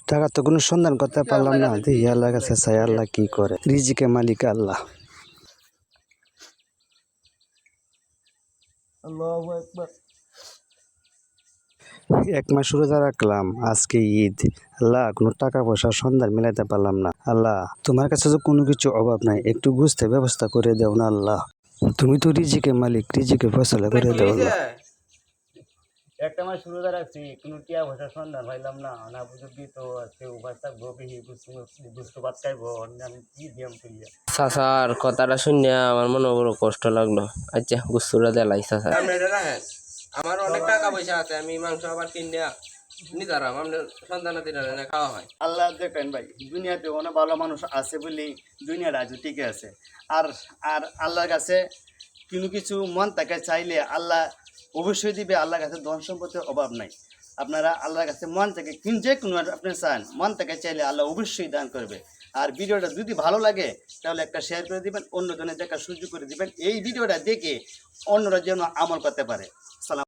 টাকা তো কোনো সন্ধান করতে পারলাম না। দেখি আল্লাহর কাছে চাই, আল্লাহ কি করে। রিজিকে মালিক আল্লাহ। এক মাস রোজা রাখলাম, আজকে ঈদ। আল্লাহ কোনো টাকা পয়সার সন্ধান মিলাইতে পারলাম না। আল্লাহ তোমার কাছে তো কোনো কিছু অভাব নাই, একটু বুঝতে ব্যবস্থা করে দেও না আল্লাহ। তুমি তো রিজিকে মালিক, রিজিকে ফয়সালা করে দেও আল্লাহ। একটা মাস রোজা রাখছি, কোনো টিয়া পয়সার সন্ধান পাইলাম না। না বুঝবি তো আজকে উপাস থাকবো, বিহি বুঝতে ভাত খাইবো, আমি কি দিয়াম তুলিয়া। চাচার কথাটা শুনে আমার মনে বড় কষ্ট লাগলো। আচ্ছা গুস্তুরা দেলাই চাচা। আমার অনেক টাকা পয়সা আছে, আমি মাংস আবার কিনে নিতারাম আপনার সন্তানাদের খাওয়া হয়। আল্লাহ দেখেন ভাই, দুনিয়াতে অনেক ভালো মানুষ আছে বলে দুনিয়াটা আজ টিকে আছে। আর আর আল্লাহর কাছে কোনো কিছু মন তাকে চাইলে আল্লাহ অবশ্যই দিবে। আল্লাহর কাছে ধন সম্পদের অভাব নাই। আপনারা আল্লাহর কাছে মন থেকে যে কোনো আপনি চান, মন থেকে চাইলে আল্লাহ অবশ্যই দান করবে। আর ভিডিওটা যদি ভালো লাগে তাহলে একটা শেয়ার করে দিবেন, অন্যজনের দেখার সুযোগ করে দিবেন। এই ভিডিওটা দেখে অন্যরা যেন আমল করতে পারে।